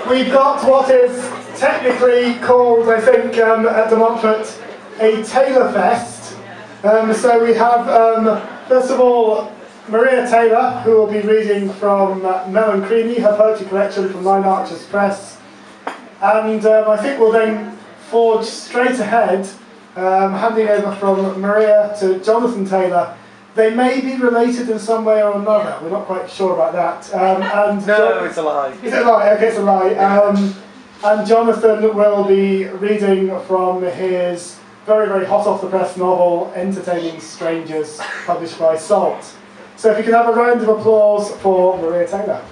We've got what is technically called, I think, at De Montfort, a Taylor Fest. So we have, first of all, Maria Taylor, who will be reading from Melanchrini, her poetry collection from Nine Arches Press. And I think we'll then forge straight ahead, handing over from Maria to Jonathan Taylor. They may be related in some way or another. We're not quite sure about that. No, it's a lie. Is it a lie? Okay, it's a lie. And Jonathan will be reading from his very, very hot off the press novel, Entertaining Strangers, published by Salt. So if you can have a round of applause for Maria Taylor.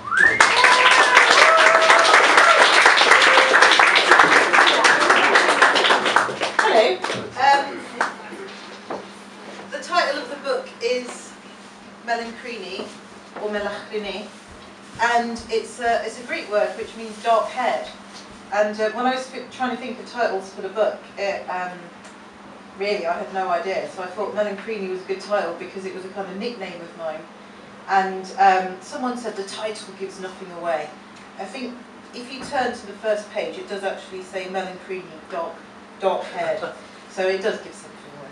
Hello. The title of the book is Melanchrini, or Melanchrini, and it's a Greek word which means dark-haired. And when I was trying to think of titles for the book, really I had no idea. So I thought Melanchrini was a good title because it was a kind of nickname of mine. And someone said the title gives nothing away. I think if you turn to the first page, it does actually say Melanchrini, dark-haired. So it does give something away.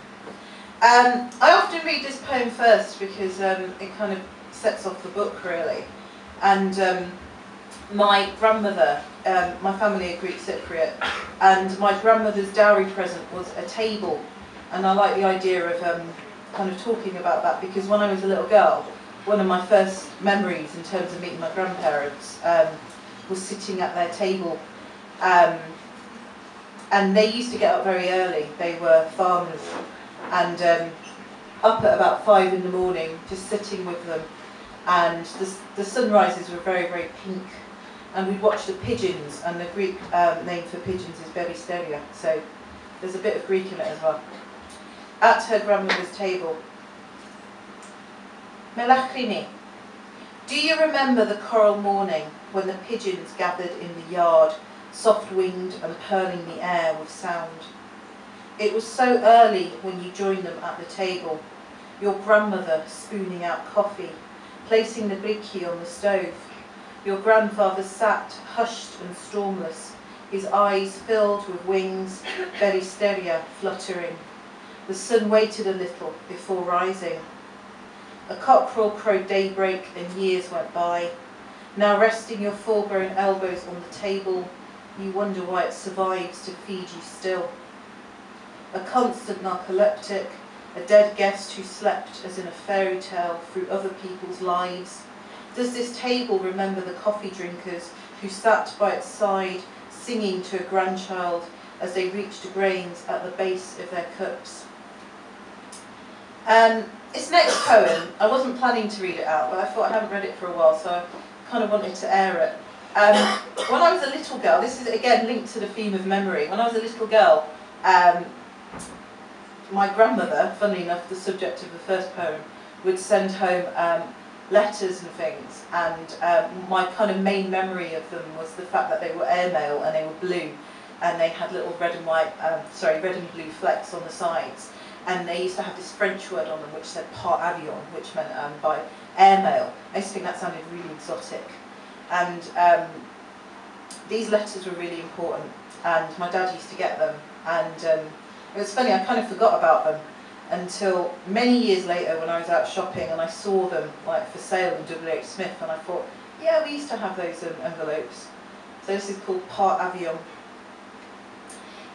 I often read this poem first because it kind of sets off the book really. And my grandmother, my family are Greek Cypriot, and my grandmother's dowry present was a table. And I like the idea of kind of talking about that because when I was a little girl, one of my first memories in terms of meeting my grandparents was sitting at their table. And they used to get up very early. They were farmers. And up at about 5 in the morning, just sitting with them. And the sunrises were very, very pink. And we'd watch the pigeons, and the Greek name for pigeons is beristeria. So there's a bit of Greek in it as well. At her grandmother's table. Melanchrini, do you remember the coral morning when the pigeons gathered in the yard, soft-winged and pearling the air with sound? It was so early when you joined them at the table, your grandmother spooning out coffee, placing the bricchi on the stove. Your grandfather sat, hushed and stormless, his eyes filled with wings, beristeria fluttering. The sun waited a little before rising. A cockerel crowed daybreak and years went by. Now resting your full-grown elbows on the table, you wonder why it survives to feed you still. A constant narcoleptic, a dead guest who slept as in a fairy tale through other people's lives. Does this table remember the coffee drinkers who sat by its side, singing to a grandchild as they reached the grains at the base of their cups? This next poem, I wasn't planning to read it out, but I thought I haven't read it for a while, so I kind of wanted to air it. When I was a little girl, this is again linked to the theme of memory. When I was a little girl, my grandmother, funnily enough, the subject of the first poem, would send home letters and things, and my kind of main memory of them was the fact that they were airmail and they were blue, and they had little red and blue flecks on the sides, and they used to have this French word on them which said par avion, which meant by airmail. I used to think that sounded really exotic, and these letters were really important, and my dad used to get them, and it was funny, I kind of forgot about them until many years later when I was out shopping and I saw them like for sale in WH Smith, and I thought, yeah, we used to have those envelopes. So this is called Par Avion.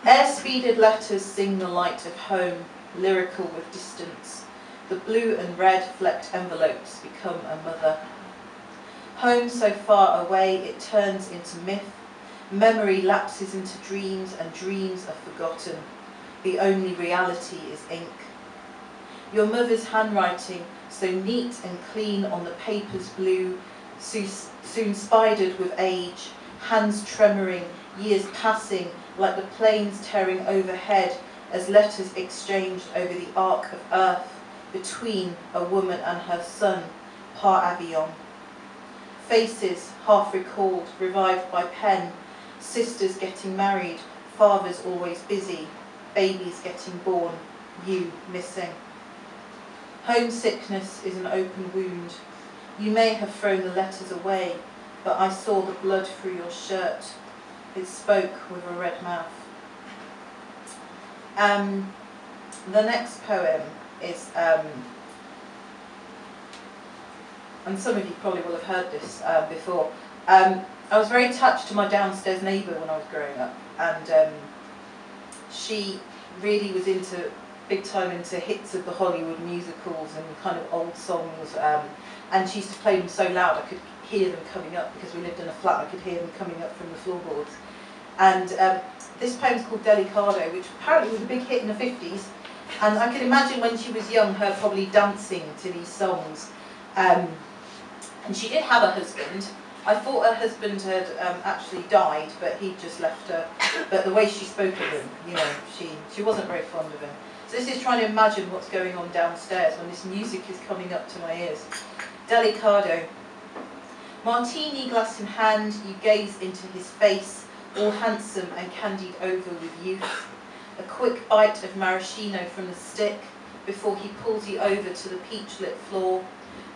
Air-speeded letters sing the light of home, lyrical with distance. The blue and red flecked envelopes become a mother. Home so far away it turns into myth. Memory lapses into dreams and dreams are forgotten. The only reality is ink. Your mother's handwriting, so neat and clean on the paper's blue, soon spidered with age, hands tremoring, years passing like the planes tearing overhead as letters exchanged over the arc of earth between a woman and her son, par avion. Faces half recalled, revived by pen, sisters getting married, fathers always busy, babies getting born, you missing. Homesickness is an open wound. You may have thrown the letters away, but I saw the blood through your shirt. It spoke with a red mouth. The next poem is, and some of you probably will have heard this before. I was very attached to my downstairs neighbour when I was growing up, and she really was big time into hits of the Hollywood musicals and kind of old songs, and she used to play them so loud I could hear them coming up, because we lived in a flat. I could hear them coming up from the floorboards. And this poem's called Delicado, which apparently was a big hit in the 50s, and I can imagine when she was young her probably dancing to these songs. And she did have a husband. I thought her husband had actually died, but he'd just left her. But the way she spoke of him, you know, she wasn't very fond of him. So this is trying to imagine what's going on downstairs when this music is coming up to my ears. Delicado. Martini glass in hand, you gaze into his face, all handsome and candied over with youth. A quick bite of maraschino from the stick before he pulls you over to the peach-lit floor,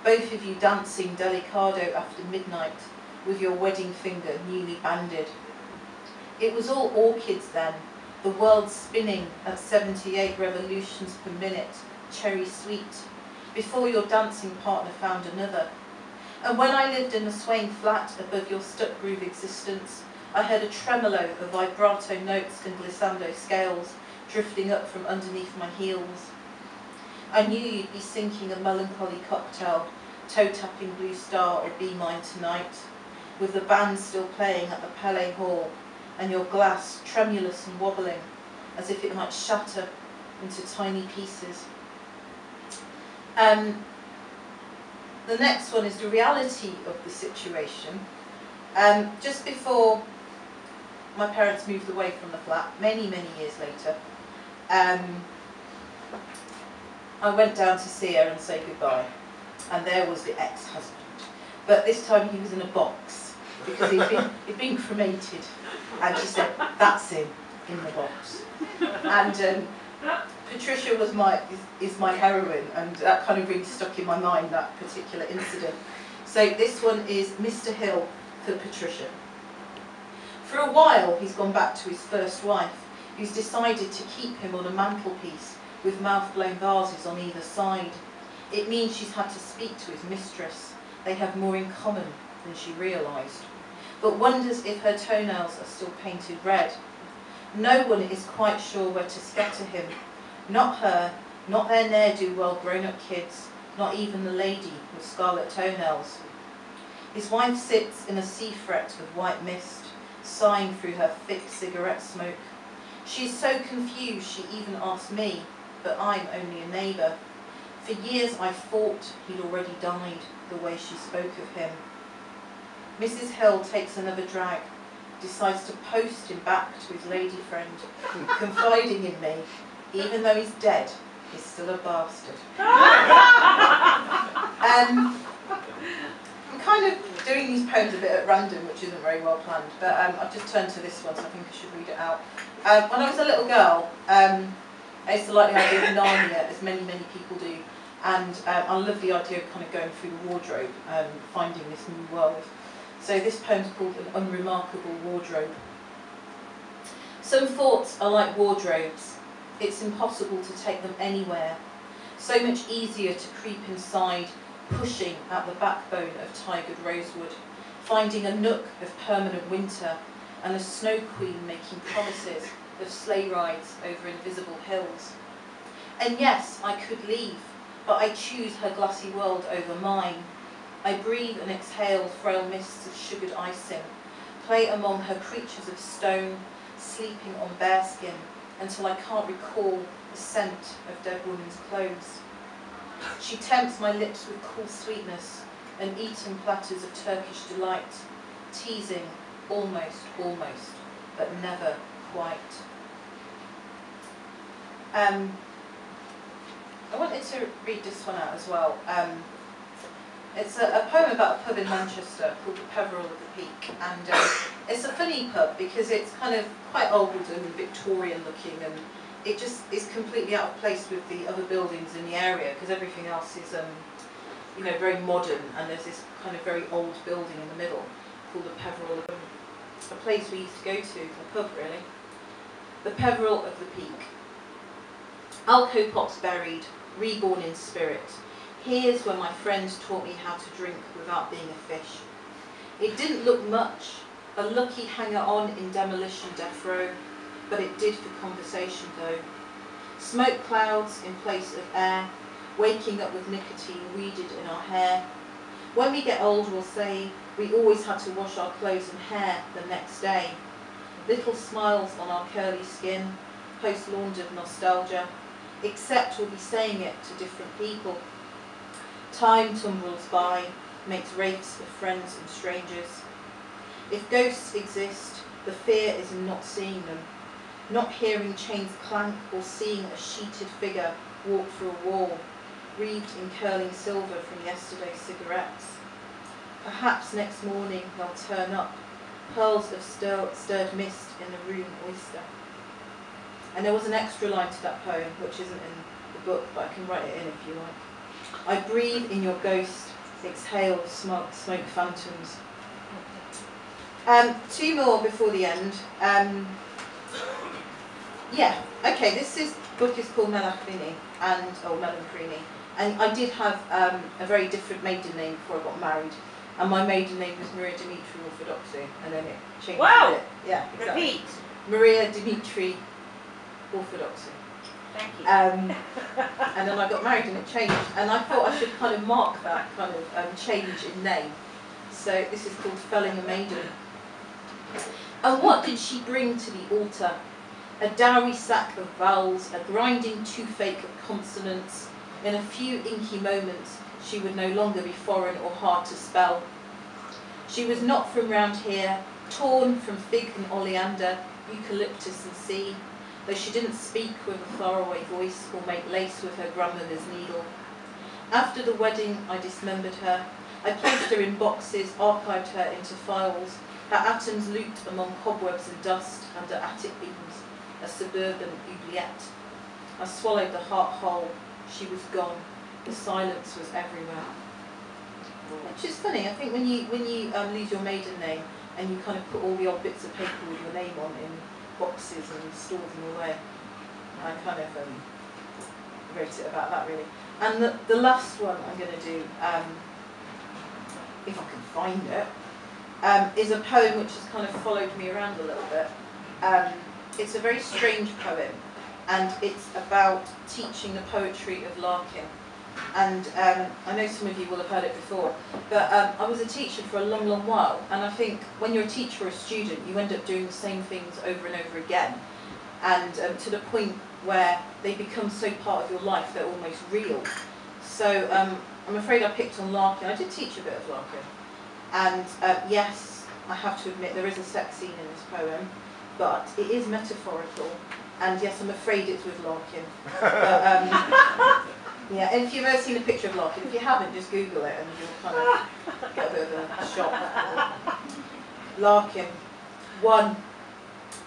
both of you dancing delicado after midnight, with your wedding finger newly banded. It was all orchids then, the world spinning at 78 revolutions per minute, cherry sweet, before your dancing partner found another. And when I lived in the swaying flat above your stuck groove existence, I heard a tremolo of vibrato notes and glissando scales drifting up from underneath my heels. I knew you'd be sinking a melancholy cocktail, toe-tapping Blue Star or Be Mine Tonight, with the band still playing at the Palais Hall, and your glass tremulous and wobbling, as if it might shatter into tiny pieces. The next one is the reality of the situation. Just before my parents moved away from the flat, many, many years later, I went down to see her and say goodbye, and there was the ex-husband. But this time he was in a box, because he'd been cremated, and she said, that's him, in the box. And Patricia is my heroine, and that kind of really stuck in my mind, that particular incident. So this one is Mr. Hill for Patricia. For a while he's gone back to his first wife, who's decided to keep him on a mantelpiece with mouth-blown vases on either side. It means she's had to speak to his mistress. They have more in common than she realised, but wonders if her toenails are still painted red. No one is quite sure where to scatter him. Not her, not their ne'er-do-well grown-up kids, not even the lady with scarlet toenails. His wife sits in a sea fret of white mist, sighing through her thick cigarette smoke. She is so confused she even asked me, but I'm only a neighbour. For years I thought he'd already died, the way she spoke of him. Mrs. Hill takes another drag, decides to post him back to his lady friend, confiding in me, even though he's dead, he's still a bastard. I'm kind of doing these poems a bit at random, which isn't very well planned, but I've just turned to this one, so I think I should read it out. When I was a little girl, I used to like the idea of Narnia, as many, many people do, and I love the idea of kind of going through the wardrobe, finding this new world. So this poem's called An Unremarkable Wardrobe. Some thoughts are like wardrobes. It's impossible to take them anywhere. So much easier to creep inside, pushing at the backbone of tigered rosewood, finding a nook of permanent winter, and a snow queen making promises of sleigh rides over invisible hills. And yes, I could leave, but I choose her glassy world over mine. I breathe and exhale frail mists of sugared icing, play among her creatures of stone, sleeping on bearskin, until I can't recall the scent of dead women's clothes. She tempts my lips with cool sweetness and eaten platters of Turkish delight, teasing almost, but never quite. I wanted to read this one out as well. It's a poem about a pub in Manchester called the Peveril of the Peak, and it's a funny pub because it's kind of quite old and Victorian looking, and it just is completely out of place with the other buildings in the area, because everything else is you know, very modern, and there's this kind of very old building in the middle. called the Peveril, a place we used to go to, a pub really. The Peveril of the Peak. Alcopops buried, reborn in spirit. Here's where my friends taught me how to drink without being a fish. It didn't look much, a lucky hanger-on in demolition death row, but it did for conversation though. Smoke clouds in place of air, waking up with nicotine weeded in our hair. When we get old, we'll say we always had to wash our clothes and hair the next day. Little smiles on our curly skin, post-laundered nostalgia, except we'll be saying it to different people. Time tumbles by, makes wraiths of friends and strangers. If ghosts exist, the fear is in not seeing them, not hearing chains clank or seeing a sheeted figure walk through a wall, wreathed in curling silver from yesterday's cigarettes. Perhaps next morning they'll turn up, pearls of stirred mist in the room oyster. And there was an extra line to that poem, which isn't in the book, but I can write it in if you like. I breathe in your ghost, exhale smoke phantoms. Two more before the end. Yeah, okay, this book is called Melanchrini, Melanchrini. And I did have a very different maiden name before I got married. And my maiden name was Maria Dimitri Orthodoxou, and then it changed a bit. Yeah, exactly. Repeat. Maria Dimitri Orthodoxou. Thank you. And then I got married and it changed. And I thought I should kind of mark that kind of change in name. So this is called Felling a Maiden. And what did she bring to the altar? A dowry sack of vowels, a grinding toothache of consonants. In a few inky moments, she would no longer be foreign or hard to spell. She was not from round here, torn from fig and oleander, eucalyptus and sea, though she didn't speak with a faraway voice or make lace with her grandmother's needle. After the wedding, I dismembered her. I placed her in boxes, archived her into files, her atoms looped among cobwebs and dust under attic beams, a suburban oubliette. I swallowed the heart whole. She was gone. The silence was everywhere. Which is funny. I think when you lose your maiden name and you kind of put all the odd bits of paper with your name on in boxes and stored them away, I kind of wrote it about that really. And the last one I'm going to do, if I can find it, is a poem which has kind of followed me around a little bit. It's a very strange poem, and it's about teaching the poetry of Larkin. And I know some of you will have heard it before, but I was a teacher for a long, long while, and I think when you're a teacher or a student, you end up doing the same things over and over again, and to the point where they become so part of your life they're almost real. So I'm afraid I picked on Larkin. I did teach a bit of Larkin, and yes, I have to admit there is a sex scene in this poem, but it is metaphorical, and yes, I'm afraid it's with Larkin. But, yeah, and if you've ever seen a picture of Larkin, if you haven't, just Google it and you'll kind of get a bit of a shock. Larkin, 1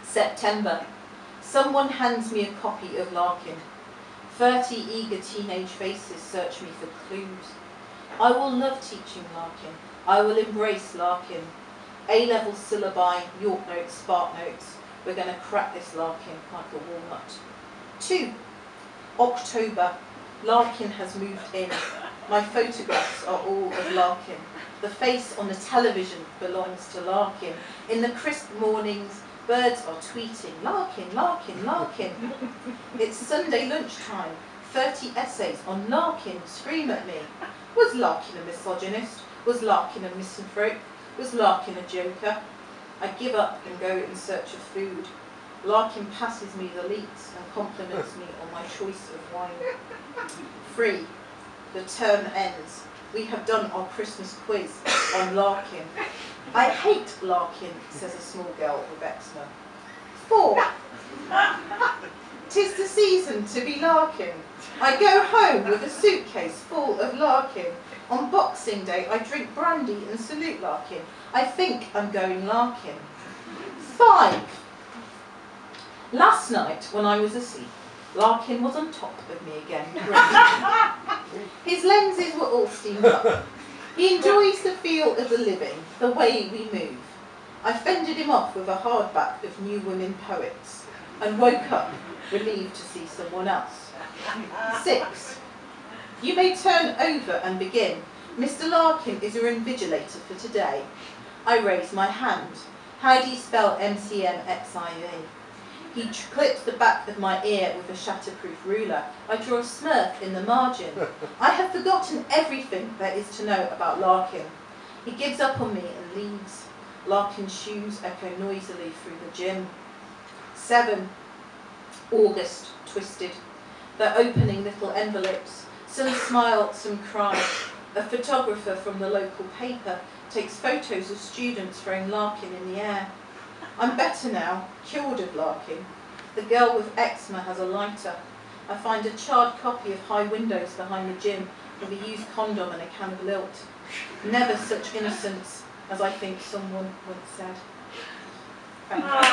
September. Someone hands me a copy of Larkin. 30 eager teenage faces search me for clues. I will love teaching Larkin. I will embrace Larkin. A-level syllabi, York notes, Spark notes. We're going to crack this Larkin like a walnut. 2 October. Larkin has moved in. My photographs are all of Larkin. The face on the television belongs to Larkin. In the crisp mornings, birds are tweeting, Larkin, Larkin, Larkin. It's Sunday lunchtime. 30 essays on Larkin scream at me. Was Larkin a misogynist? Was Larkin a misanthrope? Was Larkin a joker? I give up and go in search of food. Larkin passes me the leeks and compliments me on my choice of wine. 3. The term ends. We have done our Christmas quiz on Larkin. I hate Larkin, says a small girl with eczema. 4. 'Tis the season to be Larkin. I go home with a suitcase full of Larkin. On Boxing Day I drink brandy and salute Larkin. I think I'm going Larkin. 5. Last night when I was asleep, Larkin was on top of me again. His lenses were all steamed up. He enjoys the feel of the living, the way we move. I fended him off with a hardback of New Women Poets and woke up relieved to see someone else. 6. You may turn over and begin. Mr. Larkin is your invigilator for today. I raise my hand. How do you spell MCMXIV? He clips the back of my ear with a shatterproof ruler. I draw a smurf in the margin. I have forgotten everything there is to know about Larkin. He gives up on me and leaves. Larkin's shoes echo noisily through the gym. 7. August, twisted. They're opening little envelopes. Some smile, some cry. A photographer from the local paper takes photos of students throwing Larkin in the air. I'm better now, cured of Larkin. The girl with eczema has a lighter. I find a charred copy of High Windows behind the gym with a used condom and a can of lilt. Never such innocence, as I think someone once said. Thank you.